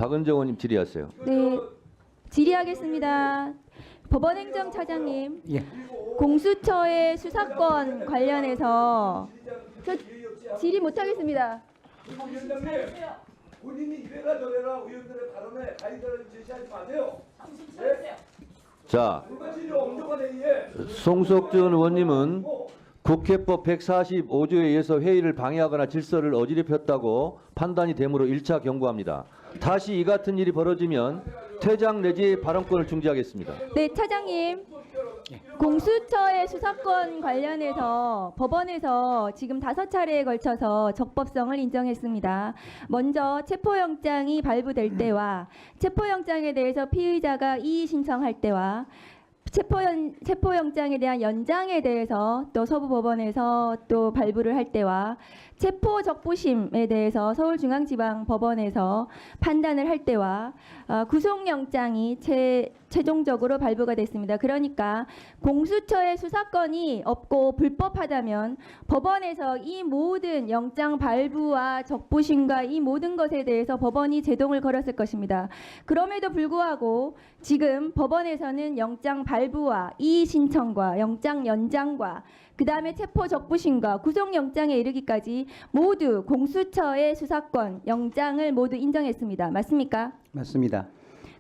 박은정 의원님 질의하세요. 네, 질의하겠습니다. 법원행정처장님, 예. 공수처의 수사권 관련해서 저 질의 못하겠습니다. 위원장님, 본인이 이래라 저래라 의원들의 발언에 가이드를 제시하지 마세요. 네? 자, 불가치로 엄정한 회의에 송석준 의원님은 국회법 145조에 의해서 회의를 방해하거나 질서를 어지럽혔다고 판단이 되므로 1차 경고합니다. 다시 이 같은 일이 벌어지면 퇴장 내지 발언권을 중지하겠습니다. 네, 차장님. 공수처의 수사권 관련해서 법원에서 지금 5차례에 걸쳐서 적법성을 인정했습니다. 먼저 체포영장이 발부될 때와 체포영장에 대해서 피의자가 이의 신청할 때와 체포영장에 대한 연장에 대해서 또 서부법원에서 또 발부를 할 때와 체포적부심에 대해서 서울중앙지방법원에서 판단을 할 때와 구속영장이 최종적으로 발부가 됐습니다. 그러니까 공수처의 수사권이 없고 불법하다면 법원에서 이 모든 영장 발부와 적부심과 이 모든 것에 대해서 법원이 제동을 걸었을 것입니다. 그럼에도 불구하고 지금 법원에서는 영장 발부와 이의 신청과 영장 연장과 그 다음에 체포적부심과 구속영장에 이르기까지 모두 공수처의 수사권, 영장을 모두 인정했습니다. 맞습니까? 맞습니다.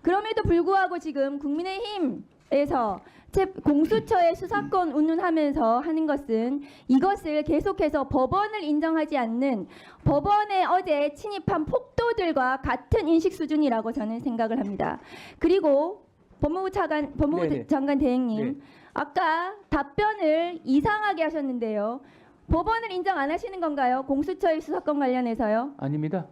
그럼에도 불구하고 지금 국민의힘에서 공수처의 수사권 운운하면서 하는 것은 이것을 계속해서 법원을 인정하지 않는 법원에 어제 침입한 폭도들과 같은 인식 수준이라고 저는 생각을 합니다. 그리고 법무부 네네. 장관 대행님, 네. 아까 답변을 이상하게 하셨는데요. 법원을 인정 안 하시는 건가요? 공수처의 수사권 관련해서요? 아닙니다.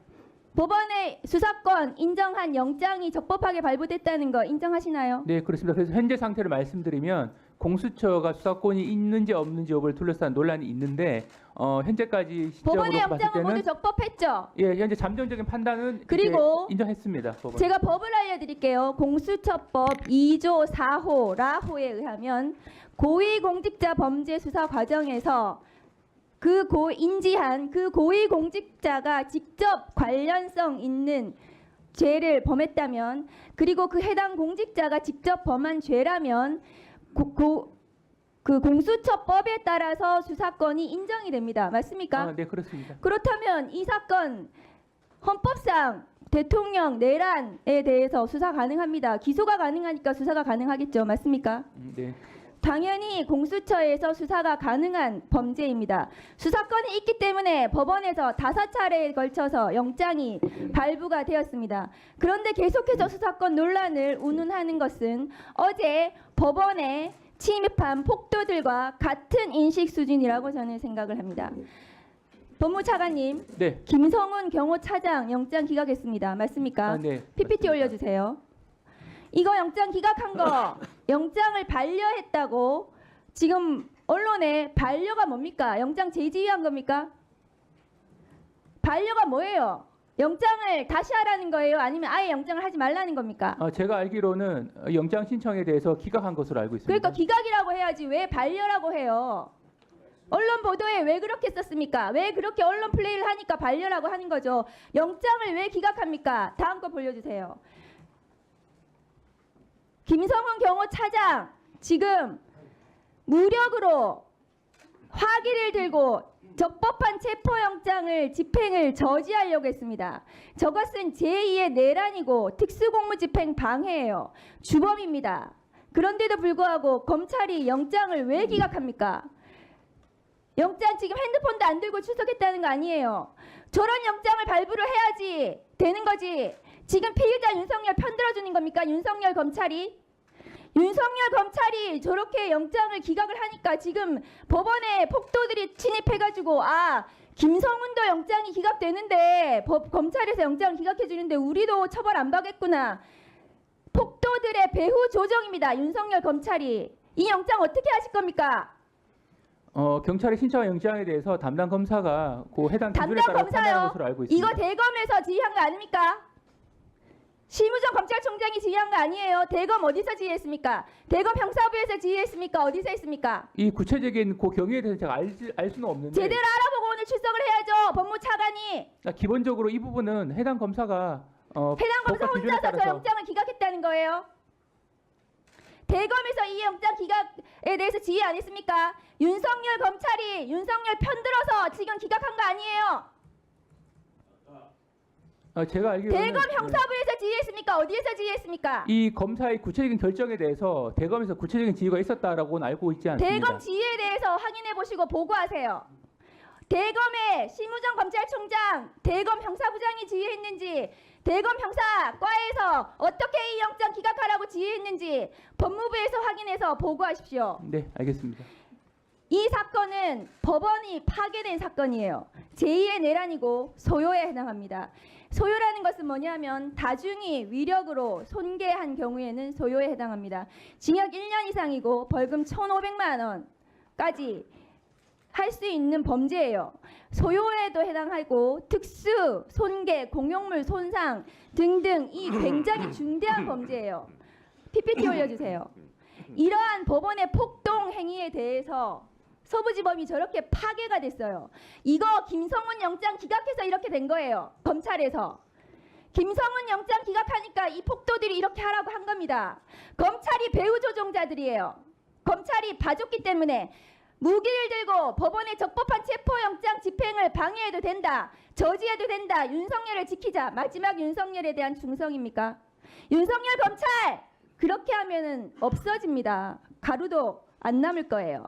법원의 수사권 인정한 영장이 적법하게 발부됐다는 거 인정하시나요? 네, 그렇습니다. 그래서 현재 상태를 말씀드리면 공수처가 수사권이 있는지 없는지 여부를 둘러싼 논란이 있는데 현재까지 시점으로 법원의 봤을 영장은 모두 때는 적법했죠? 예, 현재 잠정적인 판단은 그리고 이제 인정했습니다. 법원. 제가 법을 알려드릴게요. 공수처법 2조 4호 라호에 의하면 고위공직자 범죄 수사 과정에서 인지한 그 고위공직자가 직접 관련성 있는 죄를 범했다면, 그리고 그 해당 공직자가 직접 범한 죄라면 그 공수처법에 따라서 수사권이 인정이 됩니다. 맞습니까? 네, 그렇습니다. 그렇다면 이 사건 헌법상 대통령 내란에 대해서 수사 가능합니다. 기소가 가능하니까 수사가 가능하겠죠. 맞습니까? 네. 당연히 공수처에서 수사가 가능한 범죄입니다. 수사권이 있기 때문에 법원에서 5차례에 걸쳐서 영장이 발부가 되었습니다. 그런데 계속해서 수사권 논란을 운운하는 것은 어제 법원에 침입한 폭도들과 같은 인식 수준이라고 저는 생각을 합니다. 법무차관님, 네. 김성훈 경호차장 영장 기각했습니다. 맞습니까? 네. PPT 맞습니다. 올려주세요. 이거 영장 기각한 거 영장을 반려했다고 지금 언론에 반려가 뭡니까? 영장 재지휘한 겁니까? 반려가 뭐예요? 영장을 다시 하라는 거예요? 아니면 아예 영장을 하지 말라는 겁니까? 제가 알기로는 영장 신청에 대해서 기각한 것으로 알고 있습니다. 그러니까 기각이라고 해야지 왜 반려라고 해요? 언론 보도에 왜 그렇게 썼습니까? 왜 그렇게 언론 플레이를 하니까 반려라고 하는 거죠? 영장을 왜 기각합니까? 다음 거 보여주세요. 김성훈 경호차장 지금 무력으로 화기를 들고 적법한 체포영장을 집행을 저지하려고 했습니다. 저것은 제2의 내란이고 특수공무집행 방해예요. 주범입니다. 그런데도 불구하고 검찰이 영장을 왜 기각합니까? 영장 지금 핸드폰도 안 들고 출석했다는 거 아니에요. 저런 영장을 발부를 해야지 되는 거지. 지금 피의자 윤석열 편들어주는 겁니까? 윤석열 검찰이 저렇게 영장을 기각을 하니까 지금 법원에 폭도들이 침입해가지고 김성훈도 영장이 기각되는데 검찰에서 영장을 기각해주는데 우리도 처벌 안 받겠구나. 폭도들의 배후 조정입니다. 윤석열 검찰이. 이 영장 어떻게 하실 겁니까? 경찰의 신청한 영장에 대해서 담당 검사가 그 해당 기준에 담당 따라 판단한 검사요. 것으로 알고 있습니다. 이거 대검에서 지휘한 거 아닙니까? 심우정 검찰총장이 지휘한 거 아니에요. 대검 어디서 지휘했습니까? 대검 형사부에서 지휘했습니까? 어디서 했습니까? 이 구체적인 그 경위에 대해서 제가 알 수는 없는데 제대로 알아보고 오늘 출석을 해야죠. 법무차관이. 기본적으로 이 부분은 해당 검사가 해당 검사 법과 기준에 혼자서 저 따라서 영장을 기각했다는 거예요. 대검에서 이 영장 기각에 대해서 지휘 안 했습니까? 윤석열 검찰이 윤석열 편들어서 지금 기각한 거 아니에요. 제가 알기로는 대검 형사부에서 지휘했습니까? 어디에서 지휘했습니까? 이 검사의 구체적인 결정에 대해서 대검에서 구체적인 지휘가 있었다라고는 알고 있지 않습니다. 대검 지휘에 대해서 확인해 보시고 보고하세요. 대검의 심우정 검찰총장, 대검 형사부장이 지휘했는지, 대검 형사과에서 어떻게 이 영장 기각하라고 지휘했는지 법무부에서 확인해서 보고하십시오. 네, 알겠습니다. 이 사건은 법원이 파괴된 사건이에요. 제2의 내란이고 소요에 해당합니다. 소요라는 것은 뭐냐면 다중이 위력으로 손괴한 경우에는 소요에 해당합니다. 징역 1년 이상이고 벌금 1,500만 원까지 할 수 있는 범죄예요. 소요에도 해당하고 특수, 손괴, 공용물 손상 등등 이 굉장히 중대한 범죄예요. PPT 올려주세요. 이러한 법원의 폭동 행위에 대해서 서부지법이 저렇게 파괴가 됐어요. 이거 김성훈 영장 기각해서 이렇게 된 거예요. 검찰에서. 김성훈 영장 기각하니까 이 폭도들이 이렇게 하라고 한 겁니다. 검찰이 배후 조종자들이에요. 검찰이 봐줬기 때문에 무기를 들고 법원의 적법한 체포영장 집행을 방해해도 된다. 저지해도 된다. 윤석열을 지키자. 마지막 윤석열에 대한 중성입니까? 윤석열 검찰! 그렇게 하면은 없어집니다. 가루도 안 남을 거예요.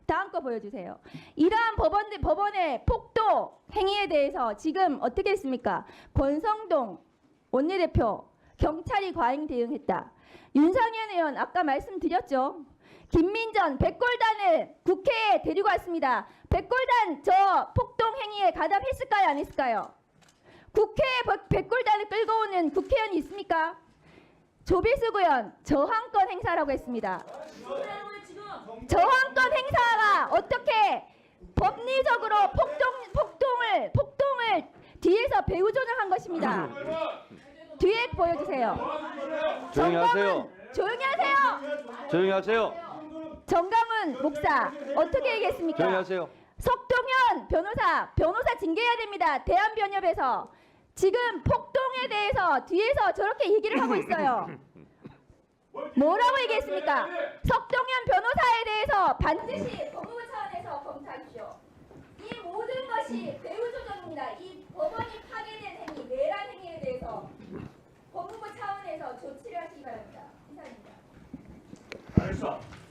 다음 거 보여주세요. 이러한 법원의 폭도 행위에 대해서 지금 어떻게 했습니까? 권성동 원내대표 경찰이 과잉 대응했다. 윤상현 의원 아까 말씀드렸죠. 김민전 백골단을 국회에 데리고 왔습니다. 백골단 저 폭동 행위에 가담했을까요? 안 했을까요? 국회에 백골단을 끌고 오는 국회의원이 있습니까? 조비수 의원 저항권 행사라고 했습니다. 저항권 행사가 어떻게 법리적으로 폭동을 뒤에서 배후 조정한 것입니다. 뒤에 보여주세요. 조용히 하세요. 조용히 하세요. 조용히 하세요. 정강훈 목사 어떻게 얘기했습니까? 조용히 하세요. 석동현 변호사 징계해야 됩니다. 대한변협에서 지금 폭동에 대해서 뒤에서 저렇게 얘기를 하고 있어요. 뭐라고 얘기했습니까? 석동현 변호사에 대해서 반드시